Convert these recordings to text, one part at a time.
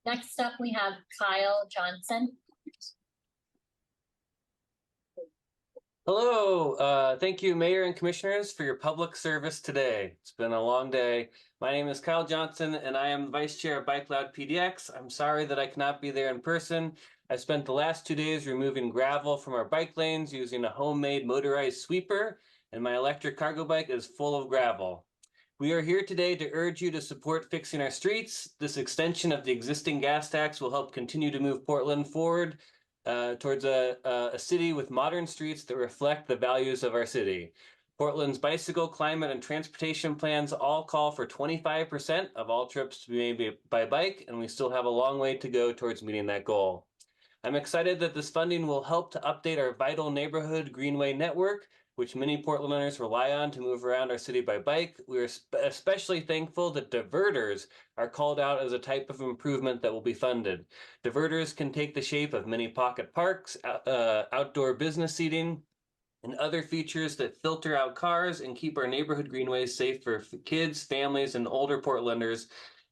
Next up, we have Kyle Johnson. Hello, thank you, Mayor and Commissioners, for your public service today. It's been a long day. My name is Kyle Johnson, and I am Vice Chair of Bike Loud PDX. I'm sorry that I cannot be there in person. I spent the last 2 days removing gravel from our bike lanes using a homemade motorized sweeper, and my electric cargo bike is full of gravel. We are here today to urge you to support fixing our streets. This extension of the existing gas tax will help continue to move Portland forward towards a city with modern streets that reflect the values of our city. Portland's bicycle, climate, and transportation plans all call for 25% of all trips to be made by bike, and we still have a long way to go towards meeting that goal. I'm excited that this funding will help to update our vital neighborhood greenway network, which many Portlanders rely on to move around our city by bike. We are especially thankful that diverters are called out as a type of improvement that will be funded. Diverters can take the shape of mini pocket parks, outdoor business seating, and other features that filter out cars and keep our neighborhood greenways safe for kids, families, and older Portlanders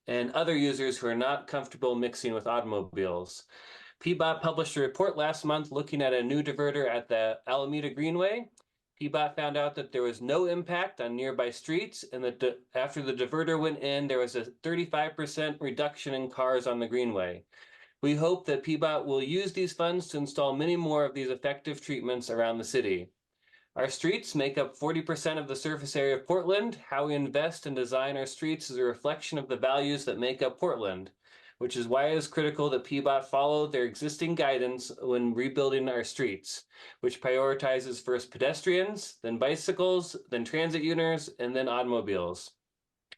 and other users who are not comfortable mixing with automobiles. PBOT published a report last month looking at a new diverter at the Alameda Greenway. PBOT found out that there was no impact on nearby streets, and that after the diverter went in, there was a 35% reduction in cars on the Greenway. We hope that PBOT will use these funds to install many more of these effective treatments around the city. Our streets make up 40% of the surface area of Portland. How we invest and design our streets is a reflection of the values that make up Portland, which is why it is critical that PBOT follow their existing guidance when rebuilding our streets, which prioritizes first pedestrians, then bicycles, then transit users, and then automobiles.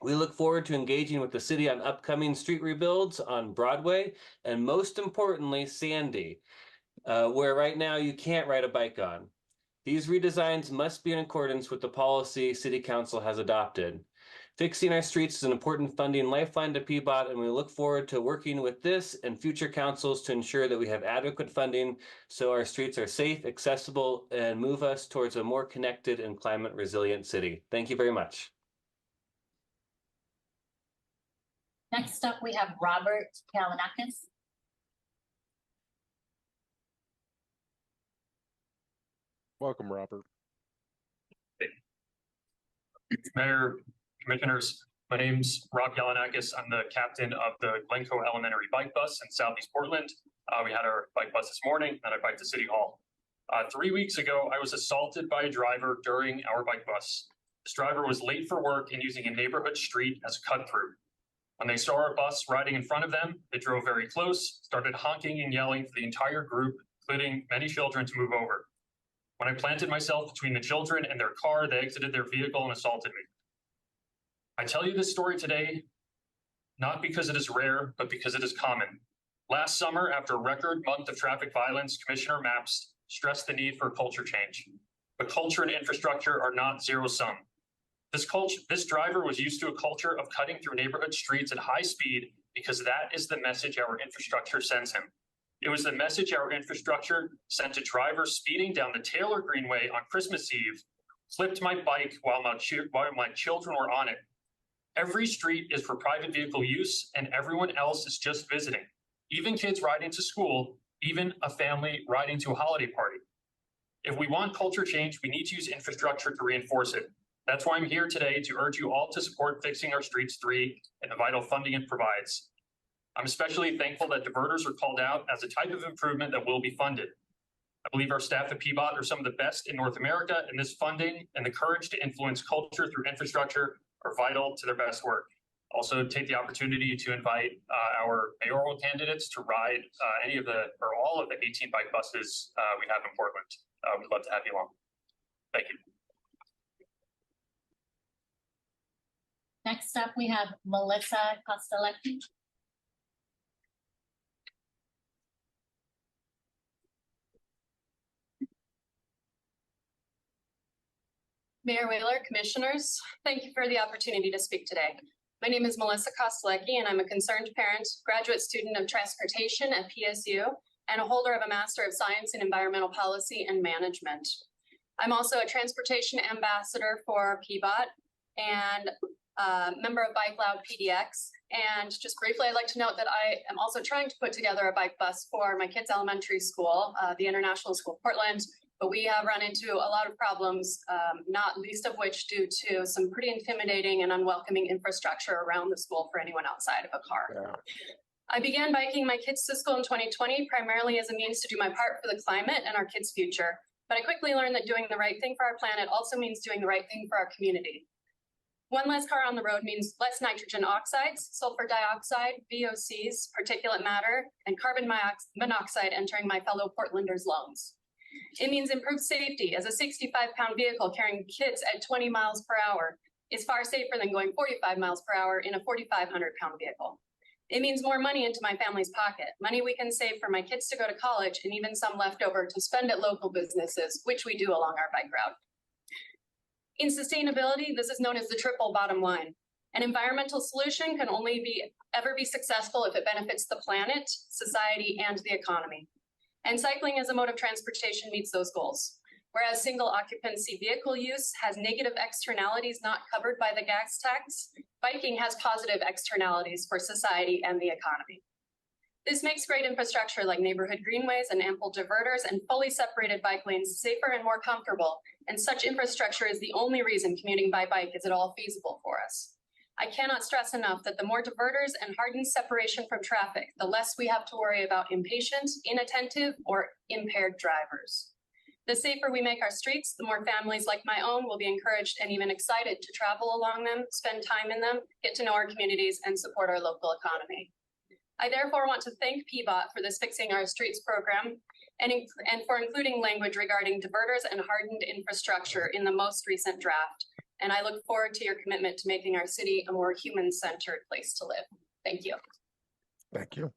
We look forward to engaging with the city on upcoming street rebuilds on Broadway, and most importantly, Sandy, where right now you can't ride a bike on. These redesigns must be in accordance with the policy City Council has adopted. Fixing our streets is an important funding lifeline to PBOT, and we look forward to working with this and future councils to ensure that we have adequate funding so our streets are safe, accessible, and move us towards a more connected and climate resilient city. Thank you very much. Next up, we have Robert Kalinakis. Welcome, Robert. Mayor, Commissioners, my name's Rob Yalanakis. I'm the captain of the Glencoe Elementary Bike Bus in Southeast Portland. We had our bike bus this morning, and I biked to City Hall. 3 weeks ago, I was assaulted by a driver during our bike bus. This driver was late for work and using a neighborhood street as a cut-through. When they saw our bus riding in front of them, they drove very close, started honking and yelling for the entire group, including many children, to move over. When I planted myself between the children and their car, they exited their vehicle and assaulted me. I tell you this story today, not because it is rare, but because it is common. Last summer, after a record month of traffic violence, Commissioner Mapps stressed the need for culture change. But culture and infrastructure are not zero-sum. This driver was used to a culture of cutting through neighborhood streets at high speed because that is the message our infrastructure sends him. It was the message our infrastructure sent to drivers speeding down the Taylor Greenway on Christmas Eve, flipped my bike while my children were on it. Every street is for private vehicle use, and everyone else is just visiting. Even kids riding to school, even a family riding to a holiday party. If we want culture change, we need to use infrastructure to reinforce it. That's why I'm here today to urge you all to support Fixing Our Streets 3 and the vital funding it provides. I'm especially thankful that diverters are called out as a type of improvement that will be funded. I believe our staff at PBOT are some of the best in North America, and this funding and the courage to influence culture through infrastructure are vital to their best work. Also take the opportunity to invite our mayoral candidates to ride any of the, or all of the 18 bike buses we have in Portland. We'd love to have you along. Thank you. Next up, we have Melissa Kostelecki. Mayor Wheeler, Commissioners, thank you for the opportunity to speak today. My name is Melissa Kostelecki, and I'm a concerned parent, graduate student of transportation at PSU, and a holder of a Master of Science in Environmental Policy and Management. I'm also a transportation ambassador for PBOT and member of Bike Loud PDX, And just briefly, I'd like to note that I am also trying to put together a bike bus for my kids' elementary school, the International School Portland. But we have run into a lot of problems, not least of which due to some pretty intimidating and unwelcoming infrastructure around the school for anyone outside of a car. Yeah. I began biking my kids to school in 2020, primarily as a means to do my part for the climate and our kids' future. But I quickly learned that doing the right thing for our planet also means doing the right thing for our community. One less car on the road means less nitrogen oxides, sulfur dioxide, VOCs, particulate matter, and carbon monoxide entering my fellow Portlanders' lungs. It means improved safety, as a 65-pound vehicle carrying kids at 20 miles per hour is far safer than going 45 miles per hour in a 4,500-pound vehicle. It means more money into my family's pocket, money we can save for my kids to go to college, and even some left over to spend at local businesses, which we do along our bike route. In sustainability, this is known as the triple bottom line. An environmental solution can only ever be successful if it benefits the planet, society, and the economy. And cycling as a mode of transportation meets those goals. Whereas single occupancy vehicle use has negative externalities not covered by the gas tax, biking has positive externalities for society and the economy. This makes great infrastructure like neighborhood greenways and ample diverters and fully separated bike lanes safer and more comfortable. And such infrastructure is the only reason commuting by bike is at all feasible for us. I cannot stress enough that the more diverters and hardened separation from traffic, the less we have to worry about impatient, inattentive, or impaired drivers. The safer we make our streets, the more families like my own will be encouraged and even excited to travel along them, spend time in them, get to know our communities, and support our local economy. I therefore want to thank PBOT for this Fixing Our Streets program and for including language regarding diverters and hardened infrastructure in the most recent draft. And I look forward to your commitment to making our city a more human-centered place to live. Thank you. Thank you.